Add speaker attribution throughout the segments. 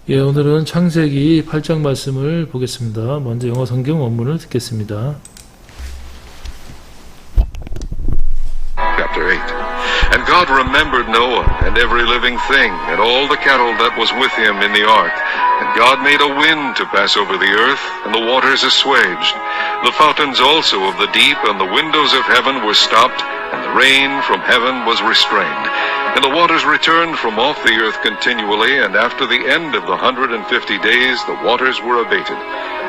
Speaker 1: 예, 오늘은 창세기 8장 말씀을 보겠습니다. 먼저 영어 성경 원문을 듣겠습니다.
Speaker 2: Chapter 8. And God remembered Noah and every living thing and all the cattle that was with him in the ark. And God made a wind to pass over the earth, and the waters assuaged. The fountains also of the deep and the windows of heaven were stopped, and the rain from heaven was restrained. And the waters returned from off the earth continually, and after the end of the 150 days the waters were abated.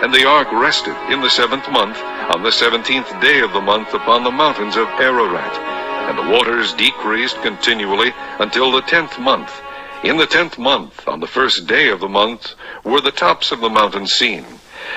Speaker 2: And the ark rested in the 7th month, on the 17th day of the month, upon the mountains of Ararat. And the waters decreased continually until the 10th month. In the 10th month, on the 1st day of the month, were the tops of the mountains seen.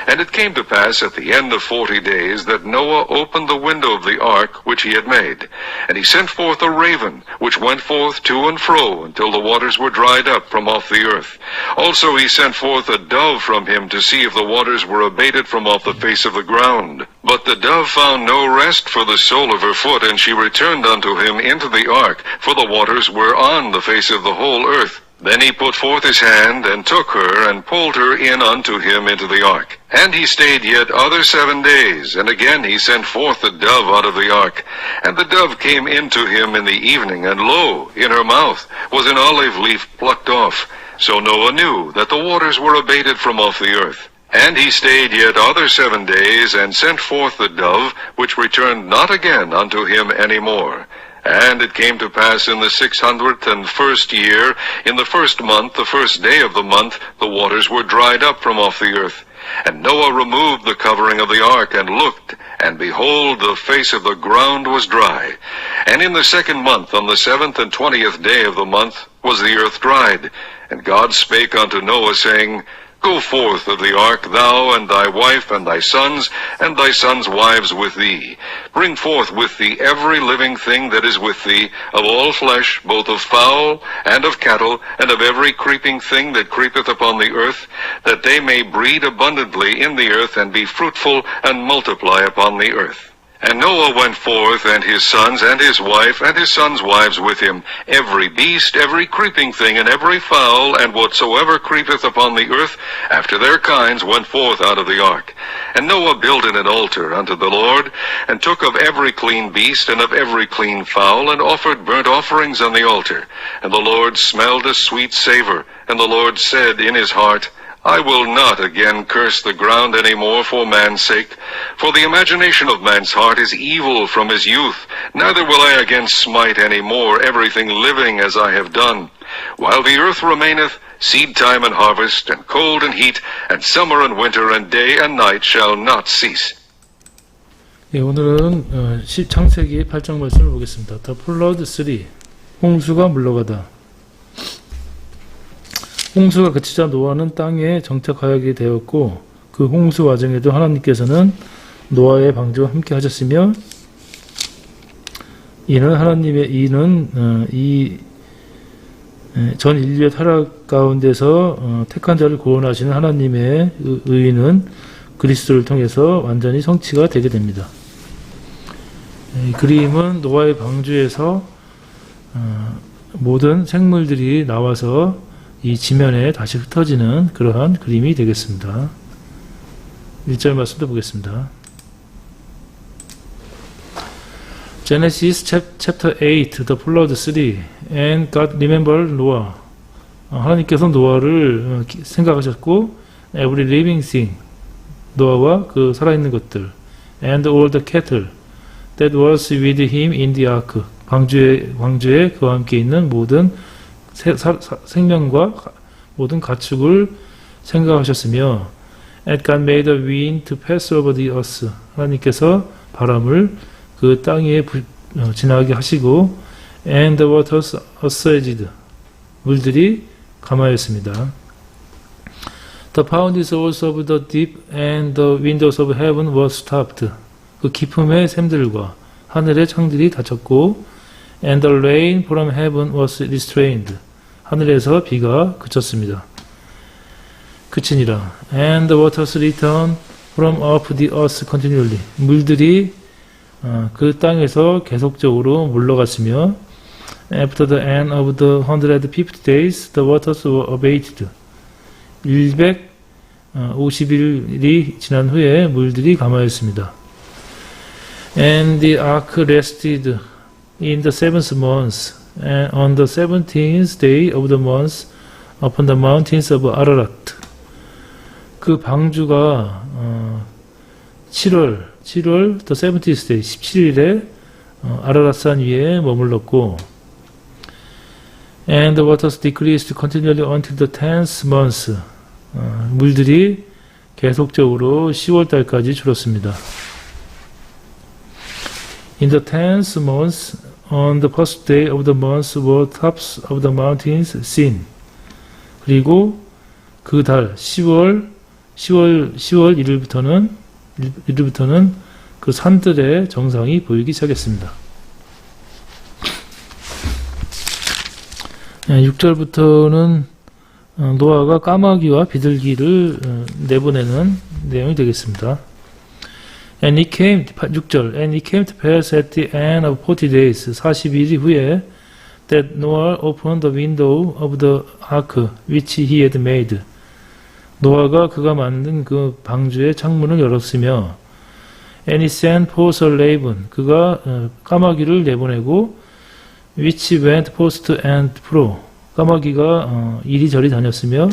Speaker 2: And it came to pass at the end of 40 days that Noah opened the window of the ark which he had made. And he sent forth a raven, which went forth to and fro until the waters were dried up from off the earth. Also he sent forth a dove from him to see if the waters were abated from off the face of the ground. But the dove found no rest for the sole of her foot, and she returned unto him into the ark, for the waters were on the face of the whole earth. Then he put forth his hand, and took her, and pulled her in unto him into the ark. And he stayed yet other 7 days, and again he sent forth the dove out of the ark. And the dove came into him in the evening, and lo, in her mouth was an olive leaf plucked off. So Noah knew that the waters were abated from off the earth. And he stayed yet other 7 days, and sent forth the dove, which returned not again unto him any more. And it came to pass in the 601st year, in the 1st month, the 1st day of the month, the waters were dried up from off the earth. And Noah removed the covering of the ark, and looked, and behold, the face of the ground was dry. And in the 2nd month, on the 7th and 20th day of the month, was the earth dried. And God spake unto Noah, saying, Go forth of the ark, thou and thy wife and thy sons wives with thee. Bring forth with thee every living thing that is with thee, of all flesh, both of fowl and of cattle, and of every creeping thing that creepeth upon the earth, that they may breed abundantly in the earth, and be fruitful, and multiply upon the earth. And Noah went forth, and his sons, and his wife, and his sons' wives with him, every beast, every creeping thing, and every fowl, and whatsoever creepeth upon the earth, after their kinds, went forth out of the ark. And Noah builded an altar unto the Lord, and took of every clean beast, and of every clean fowl, and offered burnt offerings on the altar. And the Lord smelled a sweet savor, and the Lord said in his heart, I will not again curse the ground any more for man's sake, for the imagination of man's heart is evil from his youth, neither will I again smite any more everything living as I have done. While the earth remaineth, seed time and harvest, and cold and heat, and summer and winter, and day and night shall not cease.
Speaker 1: 예, 오늘은 창세기 8장 말씀을 보겠습니다. The Flood 3, 홍수가 물러가다. 홍수가 그치자 노아는 땅에 정착하게 되었고, 그 홍수 와중에도 하나님께서는 노아의 방주와 함께 하셨으며, 전 인류의 타락 가운데서 택한 자를 구원하시는 하나님의 의는 그리스도를 통해서 완전히 성취가 되게 됩니다. 이 그림은 노아의 방주에서 모든 생물들이 나와서 이 지면에 다시 흩어지는 그러한 그림이 되겠습니다. 1절 말씀도 보겠습니다. Genesis chapter 8, the flood 3, and God remembered Noah. 하나님께서 노아를 생각하셨고, every living thing, 노아와 그 살아있는 것들, and all the cattle that was with him in the ark. 방주에 그와 함께 있는 모든 생명과 모든 가축을 생각하셨으며, and God made a wind to pass over the earth. 하나님께서 바람을 그 땅에 지나게 하시고, and the waters assuaged. 물들이 감하였습니다. The fountains also of the deep and the windows of heaven were stopped. 그 깊음의 샘들과 하늘의 창들이 닫혔고, and the rain from heaven was restrained. 하늘에서 비가 그치니라. And the waters returned from off the earth continually. 물들이 그 땅에서 계속적으로 물러갔으며, After the end of the 150 days, the waters were abated. 150일이 지난 후에 물들이 감하였습니다. And the ark rested in the seventh month, and on the 17th day of the month, upon the mountains of Ararat. 그 방주가 7월 the 17th day, 17일에 아라랏산 위에 머물렀고, and the waters decreased continually until the 10th month. 물들이 계속적으로 10월 달까지 줄었습니다. In the 10th month, on the first day of the month, were tops of the mountains seen. 그리고 그 달 10월 1일부터는 그 산들의 정상이 보이기 시작했습니다. 6절부터는 노아가 까마귀와 비둘기를 내보내는 내용이 되겠습니다. And it came, 6절, and it came to pass at the end of 40 days, 40일 후에, that Noah opened the window of the ark which he had made. 노아가 그가 만든 그 방주의 창문을 열었으며, and he sent forth a raven, 그가 까마귀를 내보내고, which went forth and fro, 까마귀가 이리저리 다녔으며,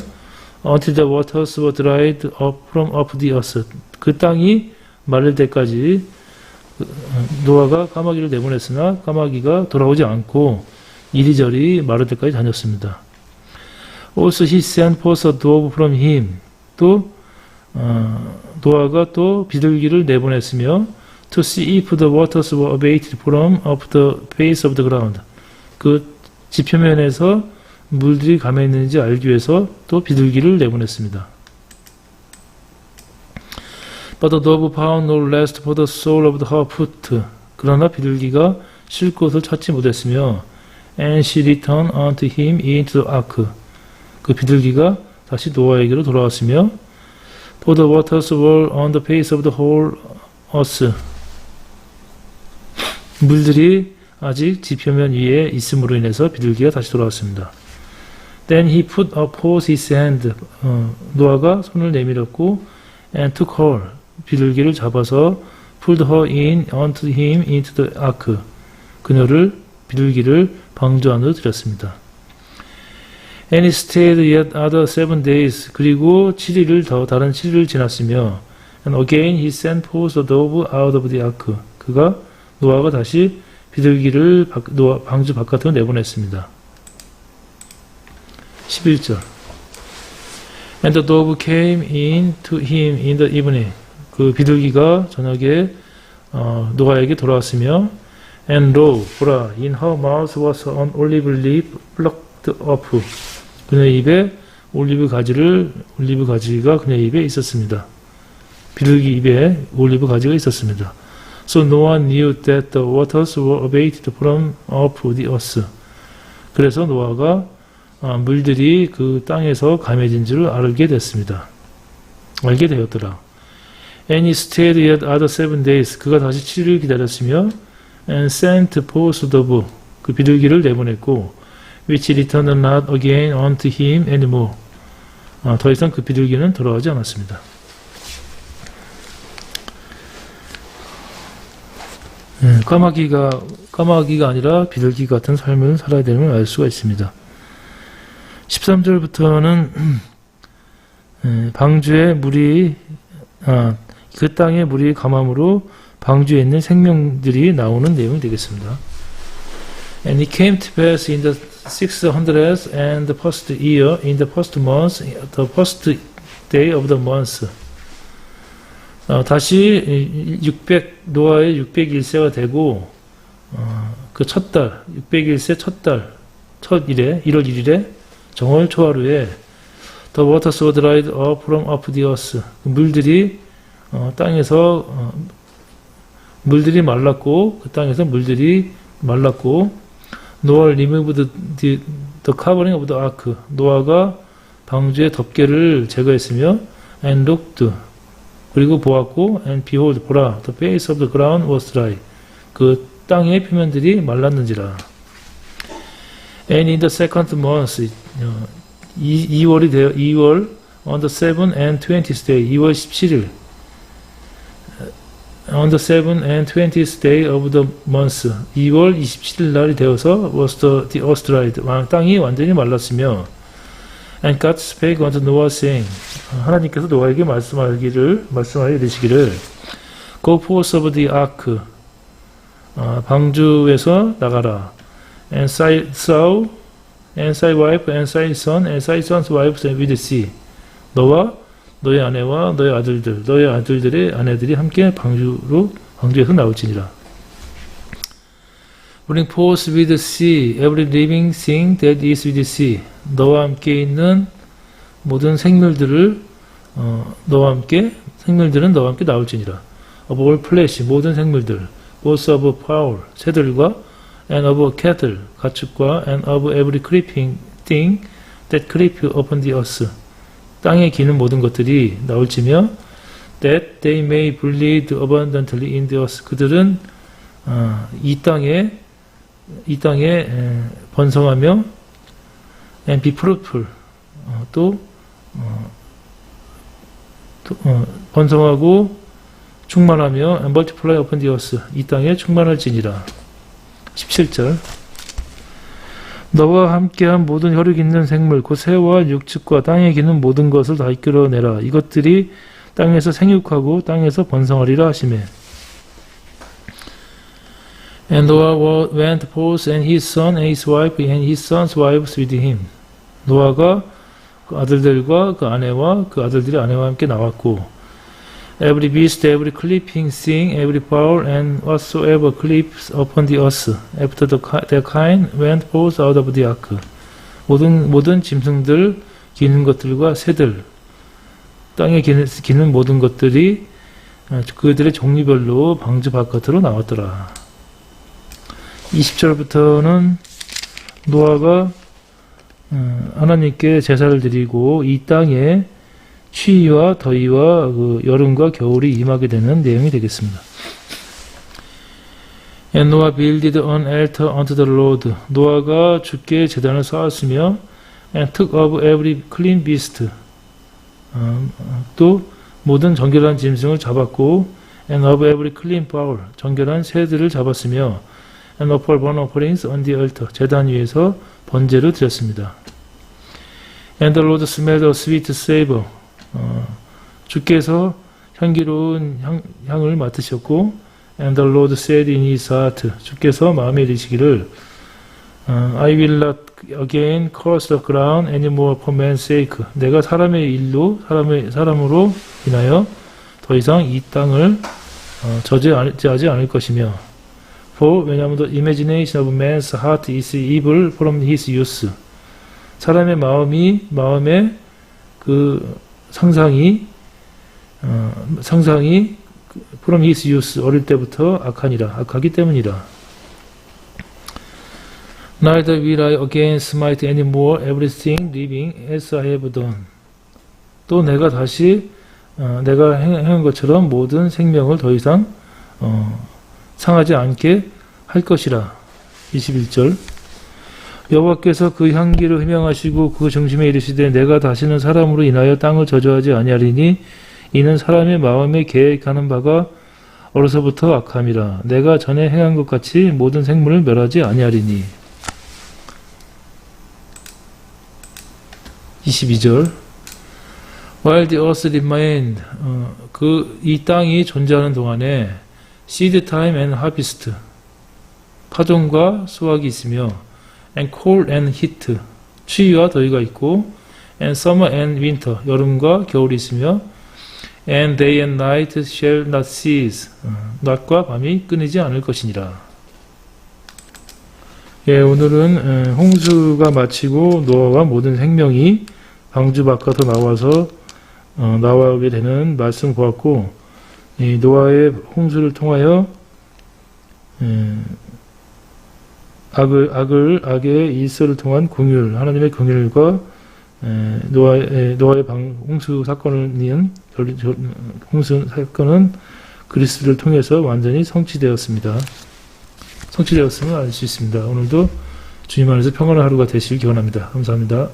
Speaker 1: until the waters were dried up from off the earth, 그 땅이 마를 때까지 노아가 까마귀를 내보냈으나 까마귀가 돌아오지 않고 이리저리 마를 때까지 다녔습니다. Also he sent forth a dove from him. 또 노아가 또 비둘기를 내보냈으며 to see if the waters were abated from off the face of the ground. 그 지표면에서 물들이 감해 있는지 알기 위해서 또 비둘기를 내보냈습니다. But the dove found no rest for the sole of her foot. 그러나 비둘기가 쉴 곳을 찾지 못했으며 and she returned unto him into the ark. 그 비둘기가 다시 노아에게로 돌아왔으며 for the waters were on the face of the whole earth. 물들이 아직 지표면 위에 있음으로 인해서 비둘기가 다시 돌아왔습니다. Then he put up forth his hand. 노아가 손을 내밀었고 and took her. 비둘기를 잡아서 pulled her in unto him into the ark. 그녀를 비둘기를 방주 안으로 들였습니다. And he stayed yet other 7 days. 그리고 7일을 더 다른 7일을 지났으며 and again he sent forth the dove out of the ark. 그가 노아가 다시 비둘기를 방주 바깥으로 내보냈습니다. 11절 And the dove came in to him in the evening. 그 비둘기가 저녁에 노아에게 돌아왔으며 And lo, 보라, in her mouth was an olive leaf plucked off. 그녀의 입에 올리브 가지가 그녀의 입에 있었습니다. 비둘기 입에 올리브 가지가 있었습니다. So Noah knew that the waters were abated from off the earth. 그래서 노아가 물들이 그 땅에서 감해진 줄 알게 되었더라. And he stayed yet other 7 days. 그가 다시 7일 기다렸으며 and sent forth the dove. 그 비둘기를 내보냈고 which returned not again unto him anymore. 더 이상 그 비둘기는 돌아오지 않았습니다. 까마귀가 아니라 비둘기 같은 삶을 살아야 됨을 알 수가 있습니다. 13절부터는 방주에 물이 그 땅에 물이 감함으로 방주에 있는 생명들이 나오는 내용이 되겠습니다. And it came to pass in the 600th and the first year, in the first month, the first day of the month. 다시 노아의 601세가 되고 그 첫 달, 601세 첫 일에 1월 1일에 정월 초하루에 The waters were dried up from off the earth. 물들이 땅에서 물들이 말랐고 그 땅에서 물들이 말랐고 Noah removed the covering of the ark. 노아가 방주의 덮개를 제거했으며 and looked 그리고 보았고 and behold 보라 the face of the ground was dry. 그 땅의 표면들이 말랐는지라. And in the second month 2월 on the 7th and 20th day, 2월 17일, on the 7th and 20th day of the month, 2월 27일 날이 되어서 was the earth dried, 땅이 완전히 말랐으며, and God spake unto Noah saying, 하나님께서 노아에게 말씀하여 이르시기를, go forth of the ark, 방주에서 나가라, and thy wife and thy son and thy son's wife with thee, 너와 너의 아내와 너의 아들들, 너의 아들들의 아내들이 함께 방주에서 나올지니라. Bring forth with the sea every living thing that is with the sea. 너와 함께 있는 모든 생물들은 너와 함께 나올지니라. Of all flesh, 모든 생물들, both of fowl, 새들과, and of cattle, 가축과, and of every creeping thing that creep upon the earth. 땅에 기는 모든 것들이 나올지며, that they may breed abundantly in the earth. 그들은 이 땅에 번성하며, and be fruitful, 또 번성하고 충만하며, and multiply upon the earth. 이 땅에 충만할지니라. 17절. 너와 함께한 모든 혈육 있는 생물, 곧 새와 육축과 땅에 기는 모든 것을 다 이끌어내라. 이것들이 땅에서 생육하고 땅에서 번성하리라 하시매. And Noah went forth, and his son and his wife and his son's wives with him. 노아가 그 아들들과 그 아내와 그 아들들의 아내와 함께 나왔고, every beast, every creeping thing, every fowl, and whatsoever creeps upon the earth, after their kind, went forth out of the ark. 모든 짐승들, 기는 것들과 새들, 땅에 기는 모든 것들이 그들의 종류별로 방주 바깥으로 나왔더라. 20절부터는 노아가 하나님께 제사를 드리고 이 땅에 추위와 더위와 그 여름과 겨울이 임하게 되는 내용이 되겠습니다. And Noah builded an altar unto the Lord. 노아가 주께 제단을 쌓았으며, and took of every clean beast. 또 모든 정결한 짐승을 잡았고, and of every clean fowl. 정결한 새들을 잡았으며, and offered burnt offerings on the altar. 제단 위에서 번제를 드렸습니다. And the Lord smelled a sweet savor. 주께서 향기로운 향을 맡으셨고, and the Lord said in his heart. 주께서 마음에 이르시기를, I will not again curse the ground anymore for man's sake. 내가 사람의 일로, 사람으로 인하여 더 이상 이 땅을 저주하지 않을 것이며, for 왜냐하면 the imagination of man's heart is evil from his youth. 사람의 마음의 그 상상이 from his youth, 어릴 때부터 악하기 때문이라. Neither will I again smite any more everything living as I have done. 또 내가 다시 내가 행한 것처럼 모든 생명을 더 이상 상하지 않게 할 것이라. 21절. 여호와께서 그 향기를 희명하시고 그 중심에 이르시되 내가 다시는 사람으로 인하여 땅을 저주하지 아니하리니 이는 사람의 마음에 계획하는 바가 어려서부터 악함이라. 내가 전에 행한 것 같이 모든 생물을 멸하지 아니하리니. 22절. While the earth remained, 이 땅이 존재하는 동안에 seed time and harvest, 파종과 수확이 있으며, and cold and heat, 추위와 더위가 있고, and summer and winter, 여름과 겨울이 있으며, and day and night shall not cease, 낮과 밤이 끊이지 않을 것이니라. 예, 오늘은 홍수가 마치고 노아와 모든 생명이 방주 바깥으로 나오게 되는 말씀 보았고, 이 노아의 홍수를 통하여 악의 일서를 통한 긍휼, 하나님의 긍휼과 노아의 홍수 사건은 그리스도를 통해서 완전히 성취되었음을 알 수 있습니다. 오늘도 주님 안에서 평안한 하루가 되시길 기원합니다. 감사합니다.